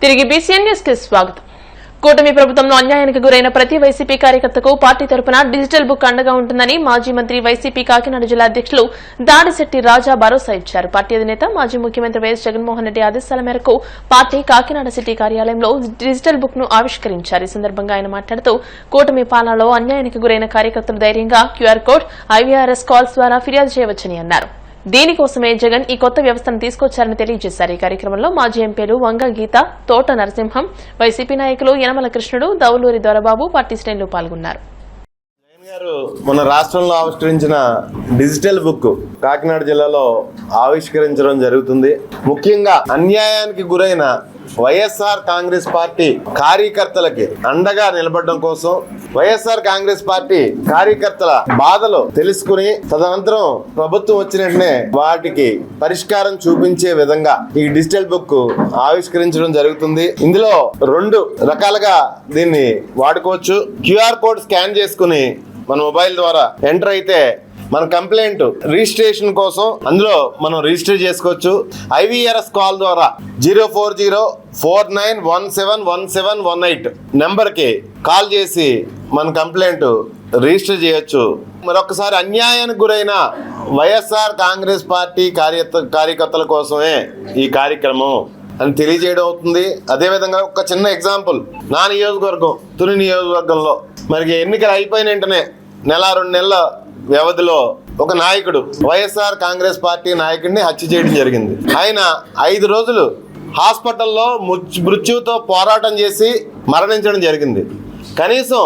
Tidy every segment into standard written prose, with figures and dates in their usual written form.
తిరిగి BCN news కి స్వాగతం. కూటమి ప్రభుత్వంలో అన్యాయానికి గురైన ప్రతి వైసీపీ కార్యకర్తకు పార్టీ తరపున డిజిటల్ బుక్ అండగా ఉంటుందని మాజీ మంత్రి వైసీపీ కాకినాడ జిల్లా అధ్యక్షులు దాడిశెట్టి రాజా భరోసా ఇచ్చారు. పార్టీ అధినేత మాజీ ముఖ్యమంత్రి వైఎస్ జగన్మోహన్ రెడ్డి ఆదేశాల మేరకు పార్టీ కాకినాడ సిటీ కార్యాలయంలో డిజిటల్ బుక్ ను ఆవిష్కరించారు. ఈ సందర్భంగా ఆయన మాట్లాడుతూ కూటమి పాలనలో అన్యాయానికి గురైన కార్యకర్తలు ధైర్యంగా క్యూఆర్ కోడ్, ఐవీఆర్ఎస్ కాల్స్ ద్వారా ఫిర్యాదు చేయవచ్చని అన్నారు. దీనికోసమే జగన్ ఈ కొత్త వ్యవస్థను తీసుకొచ్చారని తెలియజేశారు. ఈ కార్యక్రమంలో మాజీ ఎంపీలు వంగ గీత, తోట నరసింహం, వైసీపీ నాయకులు యనమల కృష్ణుడు, దౌలూరి దొరబాబు, పార్టీ శ్రేణులు పాల్గొన్నారు. మన రాష్ట్రంలో ఆవిష్కరించిన డిజిటల్ బుక్ కాకినాడ జిల్లాలో ఆవిష్కరించడం జరుగుతుంది. ముఖ్యంగా అన్యాయానికి గురైన వైఎస్ఆర్ కాంగ్రెస్ పార్టీ కార్యకర్తలకి అండగా నిలబడడం కోసం, వైఎస్ఆర్ కాంగ్రెస్ పార్టీ కార్యకర్తల బాధలు తెలుసుకుని తదనంతరం ప్రభుత్వం వచ్చిన వెంటనే వాటికి పరిష్కారం చూపించే విధంగా ఈ డిజిటల్ బుక్ ఆవిష్కరించడం జరుగుతుంది. ఇందులో 2 రకాలుగా దీన్ని వాడుకోవచ్చు. క్యూఆర్ కోడ్ స్కాన్ చేసుకుని మన మొబైల్ ద్వారా ఎంటర్ అయితే మన కంప్లైంట్ రిజిస్ట్రేషన్ కోసం అందులో మనం రిజిస్టర్ చేసుకోవచ్చు. ఐవీఆర్ఎస్ కాల్ ద్వారా 04049171718 నెంబర్కి కాల్ చేసి మన కంప్లైంట్ రిజిస్టర్ చేయొచ్చు. మరొకసారి అన్యాయానికి గురైన వైఎస్ఆర్ కాంగ్రెస్ పార్టీ కార్యకర్తల కోసమే ఈ కార్యక్రమం అని తెలియజేయడం అవుతుంది. అదేవిధంగా ఒక చిన్న ఎగ్జాంపుల్, నా నియోజకవర్గం తుని నియోజకవర్గంలో మరి ఎన్నికలు అయిపోయిన వెంటనే 1-2 నెలల వ్యవధిలో ఒక నాయకుడు వైఎస్ఆర్ కాంగ్రెస్ పార్టీ నాయకుడిని హత్య చేయడం జరిగింది. ఆయన 5 రోజులు హాస్పిటల్లో మృత్యువుతో పోరాటం చేసి మరణించడం జరిగింది. కనీసం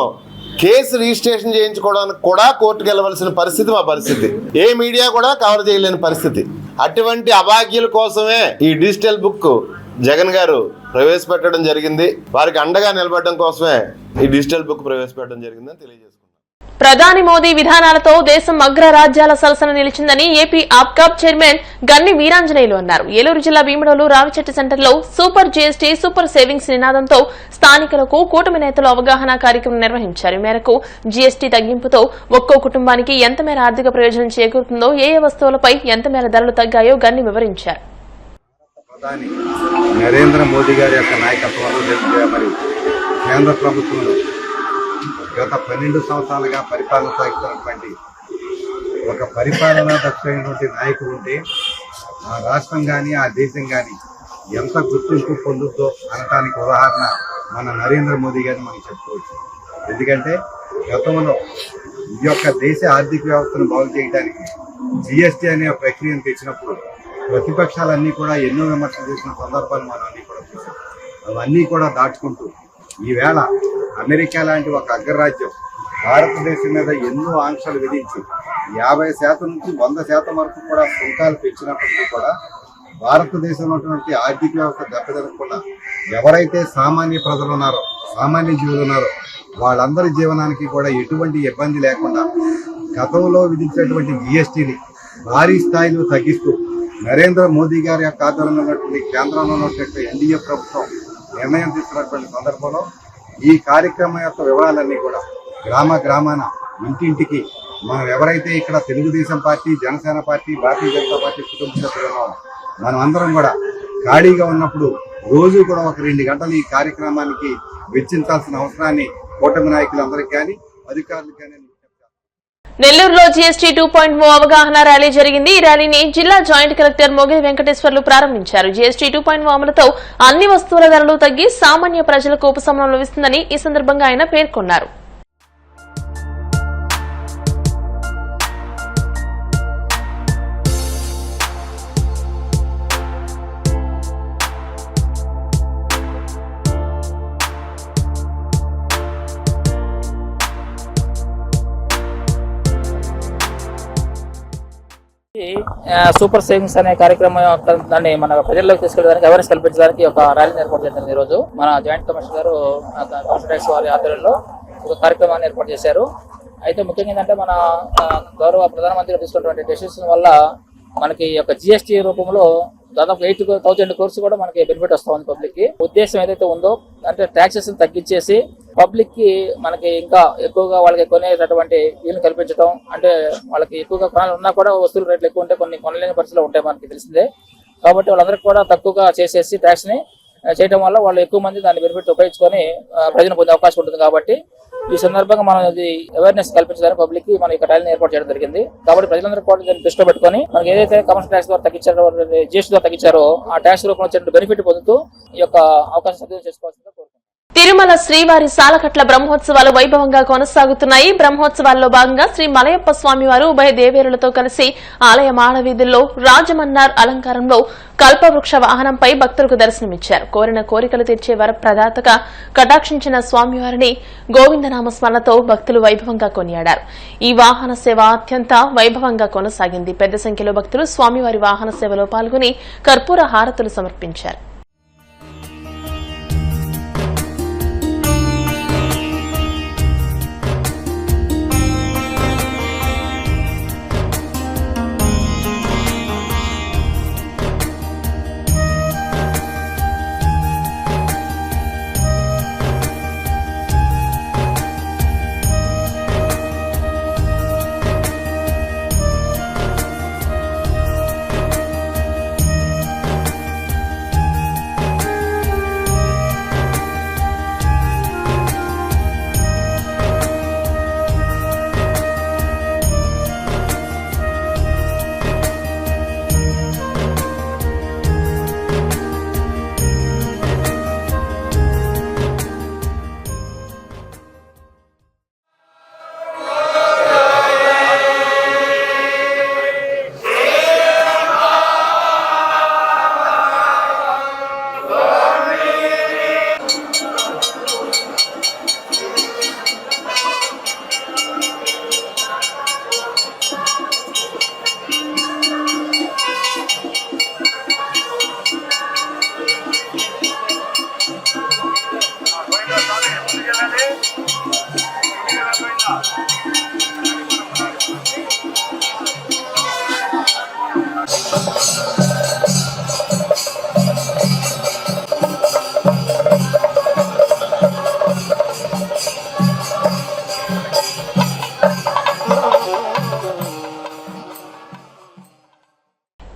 కేసు రిజిస్ట్రేషన్ చేయించుకోవడానికి కూడా కోర్టుకు వెళ్ళవలసిన పరిస్థితి మా పరిస్థితి. ఏ మీడియా కూడా కవర్ చేయలేని పరిస్థితి. అటువంటి అభాగ్యుల కోసమే ఈ డిజిటల్ బుక్ జగన్ గారు ప్రవేశపెట్టడం జరిగింది. వారికి అండగా నిలబడడం కోసమే ఈ డిజిటల్ బుక్ ప్రవేశపెట్టడం జరిగిందని తెలియజేసుకున్నాం. ప్రధాని మోదీ విధానాలతో దేశం అగ్రరాజ్యాల సరసన నిలిచిందని ఏపీ ఆప్కాబ్ చైర్మన్ గన్ని వీరాంజనేయులు అన్నారు. ఏలూరు జిల్లా భీమడోలు రావిచెట్టు సెంటర్లో సూపర్ జీఎస్టీ సూపర్ సేవింగ్స్ నినాదంతో స్థానికులకు కూటమి నేతలు అవగాహన కార్యక్రమం నిర్వహించారు. ఈ మేరకు జీఎస్టీ తగ్గింపుతో ఒక్కో కుటుంబానికి ఎంత మేర ఆర్థిక ప్రయోజనం చేకూరుతుందో, ఏ వస్తువులపై ఎంత మేర ధరలు తగ్గాయో గన్ని వివరించారు. ప్రధాని నరేంద్ర మోదీ గారి యొక్క నాయకత్వంలో మరి కేంద్ర ప్రభుత్వంలో గత 12 సంవత్సరాలుగా పరిపాలన సాగుతున్నటువంటి ఒక పరిపాలనా దక్షమైనటువంటి నాయకుడు ఉంటే ఆ రాష్ట్రం కానీ ఆ దేశం కానీ ఎంత గుర్తింపు పొందుతో అనటానికి ఉదాహరణ మన నరేంద్ర మోదీ గారిని మనం చెప్పుకోవచ్చు. ఎందుకంటే గతంలో ఈ యొక్క దేశ ఆర్థిక వ్యవస్థను బాగు చేయడానికి జిఎస్టీ అనే ప్రక్రియను తెచ్చినప్పుడు ప్రతిపక్షాలన్నీ కూడా ఎన్నో విమర్శలు చేసిన సందర్భాలు మనం అన్నీ కూడా చూసాం. అవన్నీ కూడా దాటుకుంటూ ఈవేళ అమెరికా లాంటి ఒక అగ్రరాజ్యం భారతదేశం మీద ఎన్నో ఆంక్షలు విధించి 50% నుంచి 100% వరకు కూడా సుంకాలు పెంచినప్పటికీ కూడా భారతదేశంలో ఉన్నటువంటి ఆర్థిక వ్యవస్థ దెబ్బతినకుండా ఎవరైతే సామాన్య ప్రజలు ఉన్నారో, సామాన్య జీవులు ఉన్నారో వాళ్ళందరి జీవనానికి కూడా ఎటువంటి ఇబ్బంది లేకుండా గతంలో విధించినటువంటి జిఎస్టీని భారీ స్థాయిలో తగ్గిస్తూ నరేంద్ర మోదీ గారి యొక్క ఆధ్వర్యంలో ఉన్నటువంటి కేంద్రంలో ఉన్నటువంటి ఎన్డీఏ ప్రభుత్వం నిర్ణయం తీసుకున్నటువంటి సందర్భంలో ఈ కార్యక్రమం యొక్క వివరాలన్నీ కూడా గ్రామాన ఇంటింటికి మనం ఎవరైతే ఇక్కడ Telugu Desam party, Janasena party, Bharatiya Janata party కుటుంబ సభ్యులు ఉన్నామో మనం అందరం కూడా ఖాళీగా ఉన్నప్పుడు రోజు కూడా ఒక 2 గంటలు ఈ కార్యక్రమానికి వెచ్చించాల్సిన అవసరాన్ని కూటమి నాయకులందరికీ కానీ అధికారులకు కానీ. నెల్లూరులో జీఎస్టీ 2.0 అవగాహన ర్యాలీ జరిగింది. ఈ ర్యాలీని జిల్లా జాయింట్ కలెక్టర్ మొగలి వెంకటేశ్వర్లు ప్రారంభించారు. జీఎస్టీ 2.0 అమలుతో అన్ని వస్తువుల ధరలు తగ్గి సామాన్య ప్రజలకు ఉపశమనం లభిస్తుందని ఈ సందర్భంగా ఆయన పేర్కొన్నారు. సూపర్ సేవింగ్స్ అనే కార్యక్రమం దాన్ని మన ప్రజల్లోకి తీసుకెళ్ళడానికి, అవేర్నెస్ కల్పించడానికి ఒక ర్యాలీని ఏర్పాటు చేశారు. ఈ రోజు మన జాయింట్ కమిషనర్ గారు కమిషనర్ ట్యాక్స్ వారి ఆధ్వర్యంలో ఒక కార్యక్రమాన్ని ఏర్పాటు చేశారు. అయితే ముఖ్యంగా ఏంటంటే మన గౌరవ ప్రధానమంత్రి తీసుకున్నటువంటి డెసిషన్ వల్ల మనకి ఒక జిఎస్టీ రూపంలో దాదాపు 8,000 crores కూడా మనకి బెనిఫిట్ వస్తుంది. పబ్లిక్ కి ఉద్దేశం ఏదైతే ఉందో అంటే ట్యాక్సెస్ తగ్గించేసి పబ్లిక్ కి మనకి ఇంకా ఎక్కువగా వాళ్ళకి కొనేటటువంటి వీలు కల్పించడం, అంటే వాళ్ళకి ఎక్కువగా కొనాలి ఉన్నా కూడా వస్తువుల రేట్లు ఎక్కువ ఉంటే కొన్ని కొనలేని పరిస్థితులు ఉంటాయి మనకి తెలిసిందే. కాబట్టి వాళ్ళందరికీ కూడా తక్కువగా చేసేసి ట్యాక్స్ ని చేయడం వల్ల వాళ్ళు ఎక్కువ మంది దాన్ని బెనిఫిట్ ఉపయోగించుకొని ప్రయోజనం పొందే అవకాశం ఉంటుంది. కాబట్టి ఈ సందర్భంగా మనం ఇది అవేర్నెస్ కల్పించడానికి పబ్లిక్ కి మనం ఇక్కడ ర్యాలీని ఏర్పాటు చేయడం జరిగింది. కాబట్టి ప్రజలందరూ కూడా దీన్ని దృష్టిలో పెట్టుకొని మనకి ఏదైతే కమర్షియల్ ట్యాక్స్ ద్వారా తగ్గించారో, జిఎస్టీ ద్వారా తగ్గించారో ఆ ట్యాక్స్ రూపంలో వచ్చే బెనిఫిట్ పొందుతూ ఈ యొక్క అవకాశం సద్వినియోగం చేసుకోవాల్సిందిగా కోరుకుంటున్నాను. తిరుమల శ్రీవారి సాలకట్ల బ్రహ్మోత్సవాలు వైభవంగా కొనసాగుతున్నాయి. బ్రహ్మోత్సవాల్లో భాగంగా శ్రీ మలయప్ప స్వామివారు ఉభయ దేవేరులతో కలిసి ఆలయ మాడవీధుల్లో రాజమన్నార్ అలంకారంలో కల్పవృక్ష వాహనంపై భక్తులకు దర్శనమిచ్చారు. కోరిన కోరికలు తీర్చే వరప్రదాతగా కటాక్షించిన స్వామివారిని గోవిందనామ స్మరణతో భక్తులు వైభవంగా కొనియాడారు. ఈ వాహన సేవ అత్యంత వైభవంగా కొనసాగింది. పెద్ద సంఖ్యలో భక్తులు స్వామివారి వాహన సేవలో పాల్గొని కర్పూర హారతులు సమర్పించారు.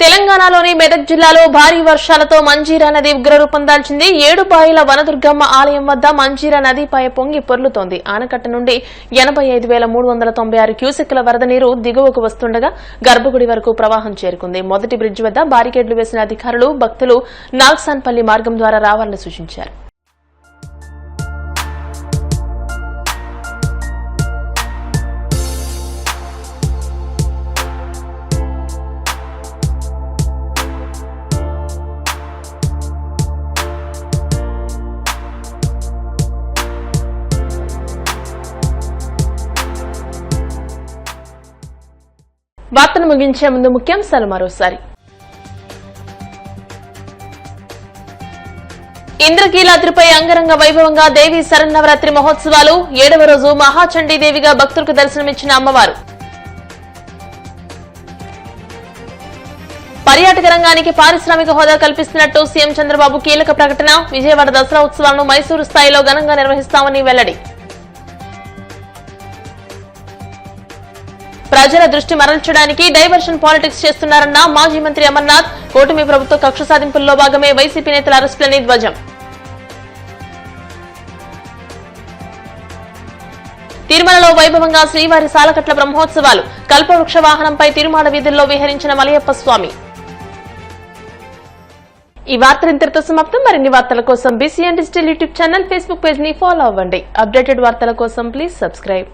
తెలంగాణలోని మెదక్ జిల్లాలో భారీ వర్షాలతో మంజీరా నది ఉగ్రరూపం దాల్చింది. 7 బాయిల వనదుర్గమ్మ ఆలయం వద్ద మంజీరా నదిపై పొంగి పొర్లుతోంది. ఆనకట్ట నుండి 85,396 క్యూసెక్కుల వరద నీరు దిగువకు వస్తుండగా గర్భగుడి వరకు ప్రవాహం చేరుకుంది. మొదటి బ్రిడ్జి వద్ద బారికేడ్లు వేసిన అధికారులు భక్తులు నాగ్సాన్పల్లి మార్గం ద్వారా రావాలని సూచించారు. వార్తను ముగించే ముందు ముఖ్యాంశాలు మరోసారి. ఇంద్రకీలాద్రిపై అంగరంగ వైభవంగా దేవీ శరన్నవరాత్రి మహోత్సవాలు. 7వ రోజు మహాచండీదేవిగా భక్తులకు దర్శనమిచ్చిన అమ్మవారు. పర్యాటక రంగానికి పారిశ్రామిక హోదా కల్పిస్తున్నట్టు సీఎం చంద్రబాబు కీలక ప్రకటన. విజయవాడ దసరా ఉత్సవాలను మైసూరు స్థాయిలో ఘనంగా నిర్వహిస్తామని వెల్లడి. ప్రజల దృష్టి మరల్చడానికి డైవర్షన్ పాలిటిక్స్ చేస్తున్నారన్న మాజీ మంత్రి అమర్నాథ్. కూటమి ప్రభుత్వ కక్ష సాధింపుల్లో భాగమే వైసీపీ నేతల అరెస్టులని ధ్వజం. తిరుమలలో వైభవంగా శ్రీవారి సాలకట్ల బ్రహ్మోత్సవాలు. కల్పవృక్ష వాహనంపై తిరుమల వీధుల్లో విహరించిన మలయప్ప స్వామి. ఈ వార్తలు ఇంతటితో సమాప్తం. మరిన్ని వార్తల కోసం BCN digital YouTube channel, Facebook page ని ఫాలో అవ్వండి. అప్డేటెడ్ వార్తల కోసం ప్లీజ్ సబ్స్క్రైబ్.